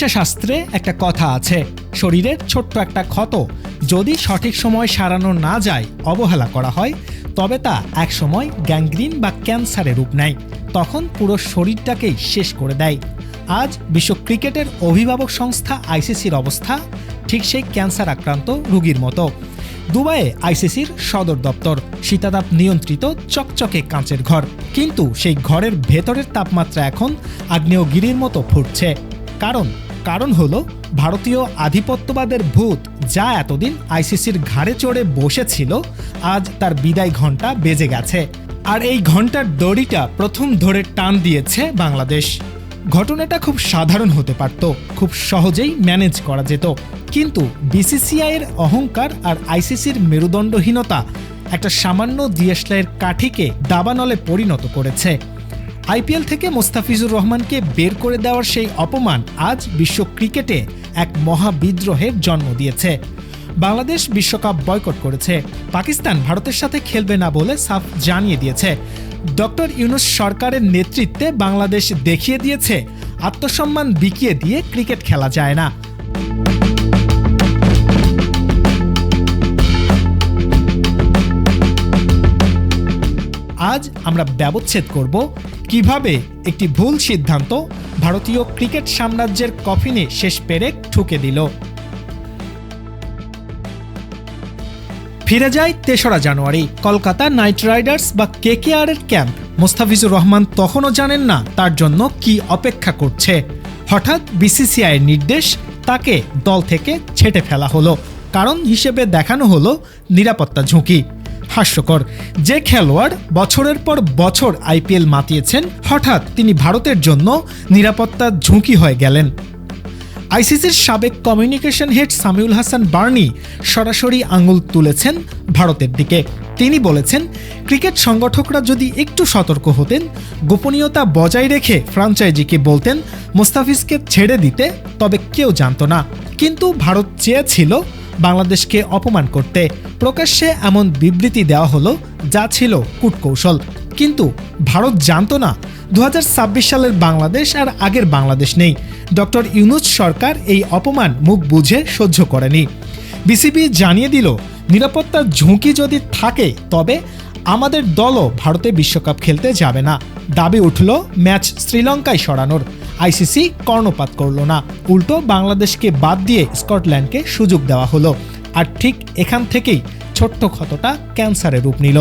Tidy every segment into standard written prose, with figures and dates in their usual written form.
চিকিৎসা শাস্ত্রে একটা কথা আছে, শরীরের ছোট্ট একটা ক্ষত যদি সঠিক সময় সারানো না যায়, অবহেলা করা হয়, তবে তা একসময় গ্যাংগ্রিন বা ক্যান্সারের রূপ নেয়। তখন পুরো শরীরটাকেই শেষ করে দেয়। আজ বিশ্ব ক্রিকেটের অভিভাবক সংস্থা আইসিসির অবস্থা ঠিক সেই ক্যান্সার আক্রান্ত রোগীর মতো। দুবাইয়ে আইসিসির সদর দপ্তর, শীতাতাপ নিয়ন্ত্রিত চকচকে কাঁচের ঘর, কিন্তু সেই ঘরের ভেতরের তাপমাত্রা এখন আগ্নেয়গিরির মতো ফুটছে। কারণ হলো ভারতীয় আধিপত্যবাদের ভূত, যা এতদিন আইসিসির ঘাড়ে চড়ে বসেছিল, আজ তার বিদায় ঘণ্টা বেজে গেছে। আর এই ঘণ্টার দড়িটা প্রথম ধরে টান দিয়েছে বাংলাদেশ। ঘটনাটা খুব সাধারণ হতে পারত, খুব সহজেই ম্যানেজ করা যেত, কিন্তু বিসিসিআইয়ের অহংকার আর আইসিসির মেরুদণ্ডহীনতা একটা সামান্য ডিএসএলআর কাঠিকে দাবানলে পরিণত করেছে। আইপিএল থেকে মোস্তাফিজুর রহমানকে বের করে দেওয়ার সেই অপমান আজ বিশ্ব ক্রিকেটে এক মহাবিদ্রোহের জন্ম দিয়েছে। বাংলাদেশ বিশ্বকাপ বয়কট করেছে, পাকিস্তান ভারতের সাথে খেলবে না বলে সাফ জানিয়ে দিয়েছে। ডক্টর ইউনূস সরকারের নেতৃত্বে বাংলাদেশ দেখিয়ে দিয়েছে আত্মসম্মান বিকিয়ে দিয়ে ক্রিকেট খেলা যায় না। আজ আমরা ব্যবচ্ছেদ করব কিভাবে একটি ভুল সিদ্ধান্ত ভারতীয় ক্রিকেট সাম্রাজ্যের কফিনে শেষ পেরেক ঠুকে দিল। ফিরে যায় ৩রা জানুয়ারি, কলকাতা নাইট রাইডার্স বা কেকেআরের ক্যাম্প। মোস্তাফিজুর রহমান তখনও জানেন না তার জন্য কি অপেক্ষা করছে। হঠাৎ বিসিসিআইয়ের নির্দেশ, তাকে দল থেকে ছেঁটে ফেলা হলো। কারণ হিসেবে দেখানো হলো নিরাপত্তা ঝুঁকি। হাস্যকর, যে খেলোয়াড় বছরের পর বছর আইপিএল মাতিয়েছেন, হঠাৎ তিনি ভারতের জন্য নিরাপত্তা ঝুঁকি হয়ে গেলেন। আইসিসির সাবেক কমিউনিকেশন হেড সামিউল হাসান বার্নি সরাসরি আঙুল তুলেছেন ভারতের দিকে। তিনি বলেছেন, ক্রিকেট সংগঠকরা যদি একটু সতর্ক হতেন, গোপনীয়তা বজায় রেখে ফ্র্যাঞ্চাইজিকে বলতেন মোস্তাফিজকে ছেড়ে দিতে, তবে কেউ জানতো না। কিন্তু ভারত চেয়েছিল বাংলাদেশকে অপমান করতে। প্রকাশ্যে এমন বিবৃতি দেওয়া হলো, যা ছিল কূটকৌশল। কিন্তু ভারত জানতো না 2026 সালের বাংলাদেশ আর আগের বাংলাদেশ নেই। ডক্টর ইউনূস সরকার এই অপমান মুখ বুঝে সহ্য করেনি। বিসিবি জানিয়ে দিল, নিরাপত্তার ঝুঁকি যদি থাকে তবে আমাদের দলও ভারতে বিশ্বকাপ খেলতে যাবে না। দাবি উঠল ম্যাচ শ্রীলঙ্কায় সরানোর। আইসিসি কর্ণপাত করল না, উল্টো বাংলাদেশকে বাদ দিয়ে স্কটল্যান্ডকে সুযোগ দেওয়া হলো। আর ঠিক এখান থেকেই ছোট্ট ক্ষতটা ক্যান্সারে রূপ নিল।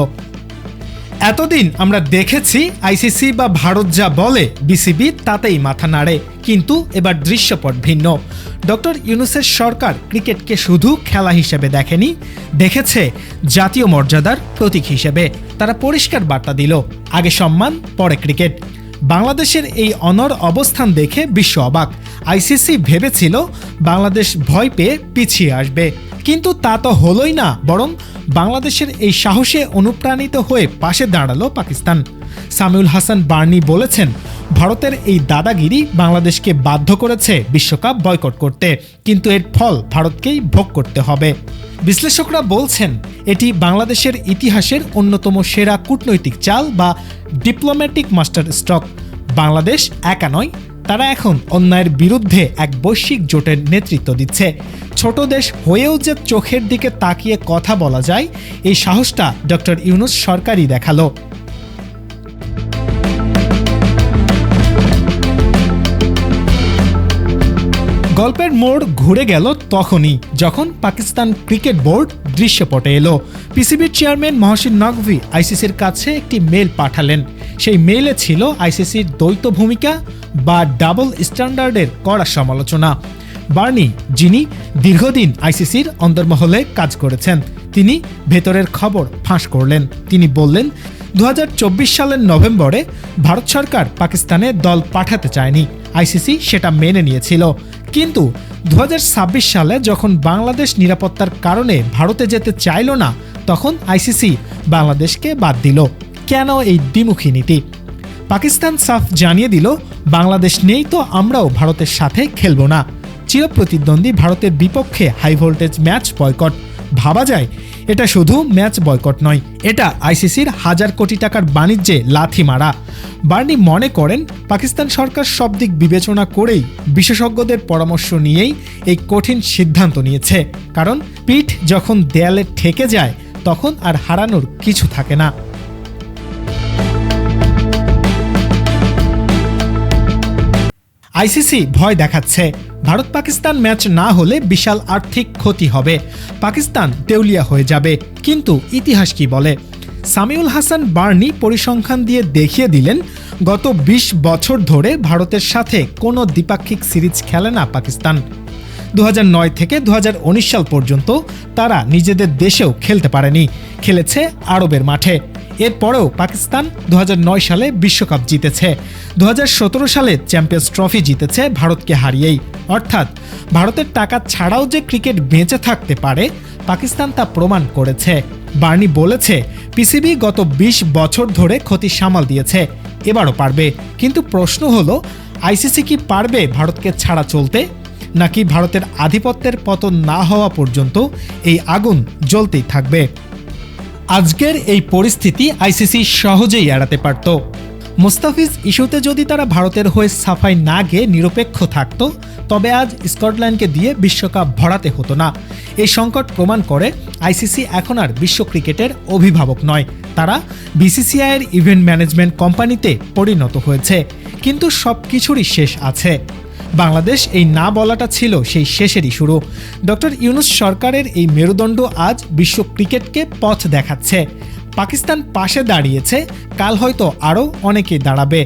এতদিন আমরা দেখেছি আইসিসি বা ভারত যা বলে বিসিবি তাতেই মাথা নাড়ে, কিন্তু এবার দৃশ্যপট ভিন্ন। ডক্টর ইউনূসের সরকার ক্রিকেটকে শুধু খেলা হিসেবে দেখেনি, দেখেছে জাতীয় মর্যাদার প্রতীক হিসেবে। তারা পরিষ্কার বার্তা দিল, আগে সম্মান পরে ক্রিকেট। বাংলাদেশের এই অনড় অবস্থান দেখে বিশ্ব অবাক। আইসিসি ভেবেছিল বাংলাদেশ ভয় পেয়ে পিছিয়ে আসবে, কিন্তু তা তো হলোই না, বরং বাংলাদেশের এই সাহসে অনুপ্রাণিত হয়ে পাশে দাঁড়ালো পাকিস্তান। সামিউল হাসান বার্নি বলেছেন, ভারতের এই দাদাগিরি বাংলাদেশকে বাধ্য করেছে বিশ্বকাপ বয়কট করতে, কিন্তু এর ফল ভারতকেই ভোগ করতে হবে। বিশ্লেষকরা বলছেন, এটি বাংলাদেশের ইতিহাসের অন্যতম সেরা কূটনৈতিক চাল বা ডিপ্লোম্যাটিক মাস্টার স্ট্রোক। বাংলাদেশ একা নয়, তারা এখন অন্যায়ের বিরুদ্ধে এক বৈশ্বিক জোটের নেতৃত্ব দিচ্ছে। ছোট দেশ হয়েও যে চোখের দিকে তাকিয়ে কথা বলা যায়, এই সাহসটা ডক্টর ইউনূস সরকারই দেখালো। গল্পের মোড় ঘুরে গেল তখনই, যখন পাকিস্তান ক্রিকেট বোর্ড দৃশ্যপটে এলো। পিসিবির চেয়ারম্যান মহসিন নকভি আইসিসির কাছে একটি মেল পাঠালেন। সেই মেইলে ছিল আইসিসির দ্বৈত ভূমিকা বা ডাবল স্ট্যান্ডার্ডের কড়া সমালোচনা। বার্নি, যিনি দীর্ঘদিন আইসিসির অন্দরমহলে কাজ করেছেন, তিনি ভেতরের খবর ফাঁস করলেন। তিনি বললেন, 2024 সালের নভেম্বরে ভারত সরকার পাকিস্তানে দল পাঠাতে চায়নি, আইসিসি সেটা মেনে নিয়েছিল। কিন্তু 2026 সালে যখন বাংলাদেশ নিরাপত্তার কারণে ভারতে যেতে চাইল না, তখন আইসিসি বাংলাদেশকে বাদ দিল। কেন এই দ্বিমুখী নীতি? পাকিস্তান সাফ জানিয়ে দিল, বাংলাদেশ নেই তো আমরাও ভারতের সাথে খেলব না। চিরপ্রতিদ্বন্দ্বী ভারতের বিপক্ষে হাই ভোল্টেজ ম্যাচ বয়কট। ভাবা যায়? এটা শুধু ম্যাচ বয়কট নয়, এটা আইসিসির হাজার কোটি টাকার বাণিজ্যে লাথি মারা। বার্নি মনে করেন পাকিস্তান সরকার সব দিক বিবেচনা করেই বিশেষজ্ঞদের পরামর্শ নিয়েই এই কঠিন সিদ্ধান্ত নিয়েছে, কারণ পিঠ যখন দেয়ালে ঠেকে যায় তখন আর হারানোর কিছু থাকে না। আইসিসি ভয় দেখাচ্ছে, ভারত পাকিস্তান ম্যাচ না হলে বিশাল আর্থিক ক্ষতি হবে, পাকিস্তান দেউলিয়া হয়ে যাবে। কিন্তু ইতিহাস কি বলে? সামিউল হাসান বার্নি পরিসংখ্যান দিয়ে দেখিয়ে দিলেন, গত ২০ বছর ধরে ভারতের সাথে কোনো দ্বিপাক্ষিক সিরিজ খেলে না পাকিস্তান। ২০০৯ থেকে ২০১৯ সাল পর্যন্ত তারা নিজেদের দেশেও খেলতে পারেনি, খেলেছে আরবের মাঠে। এরপরেও পাকিস্তান ২০০৯ সালে বিশ্বকাপ জিতেছে, ২০১৭ সালে চ্যাম্পিয়ন্স ট্রফি জিতেছে ভারতকে হারিয়েই। অর্থাৎ ভারতের টাকা ছাড়াও যে ক্রিকেট বেঁচে থাকতে পারে, পাকিস্তান তা প্রমাণ করেছে। বার্নি বলেছে, পিসিবি গত ২০ বছর ধরে ক্ষতি সামাল দিয়েছে, এবারও পারবে। কিন্তু প্রশ্ন হলো, আইসিসি কি পারবে ভারতকে ছাড়া চলতে, নাকি ভারতের আধিপত্যের পতন না হওয়া পর্যন্ত এই আগুন জ্বলতেই থাকবে? আজকের এই পরিস্থিতি আইসিসি সহজেই এড়াতে পারত। মোস্তাফিজ ইস্যুতে যদি তারা ভারতের হয়ে সাফাই না গিয়ে নিরপেক্ষ থাকত, তবে আজ স্কটল্যান্ডকে দিয়ে বিশ্বকাপ ভরাতে হতো না। এই সংকট প্রমাণ করে আইসিসি এখন আর বিশ্ব ক্রিকেটের অভিভাবক নয়, তারা বিসিসিআইয়ের ইভেন্ট ম্যানেজমেন্ট কোম্পানিতে পরিণত হয়েছে। কিন্তু সব কিছুরই শেষ আছে। বাংলাদেশ এই না বলাটা ছিল সেই শেষেরই শুরু। ডক্টর ইউনূস সরকারের এই মেরুদণ্ড আজ বিশ্ব ক্রিকেটকে পথ দেখাচ্ছে। পাকিস্তান পাশে দাঁড়িয়েছে, কাল হয়তো আরও অনেকেই দাঁড়াবে।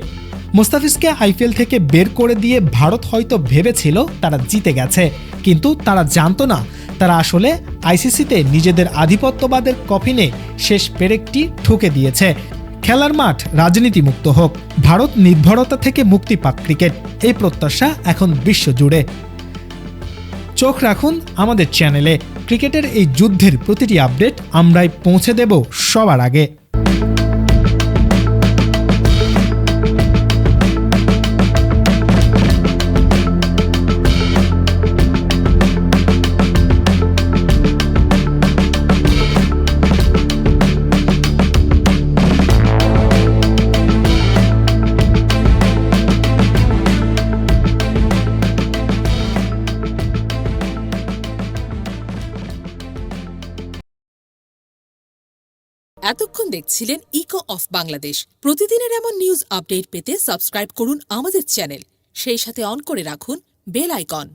মোস্তাফিজকে আইপিএল থেকে বের করে দিয়ে ভারত হয়তো ভেবেছিল তারা জিতে গেছে, কিন্তু তারা জানতো না তারা আসলে আইসিসিতে নিজেদের আধিপত্যবাদের কফিনে শেষ পেরেকটি ঠুকে দিয়েছে। খেলার মাঠ রাজনীতিমুক্ত হোক, ভারত নির্ভরতা থেকে মুক্তি পাক ক্রিকেট, এই প্রত্যাশা এখন বিশ্বজুড়ে। চোখ রাখুন আমাদের চ্যানেলে, ক্রিকেটের এই যুদ্ধের প্রতিটি আপডেট আমরাই পৌঁছে দেব সবার আগে। এতক্ষণ দেখছিলেন ইকো অফ বাংলাদেশ। প্রতিদিনের এমন নিউজ আপডেট পেতে সাবস্ক্রাইব করুন আমাদের চ্যানেল, সেই সাথে অন করে রাখুন বেল আইকন।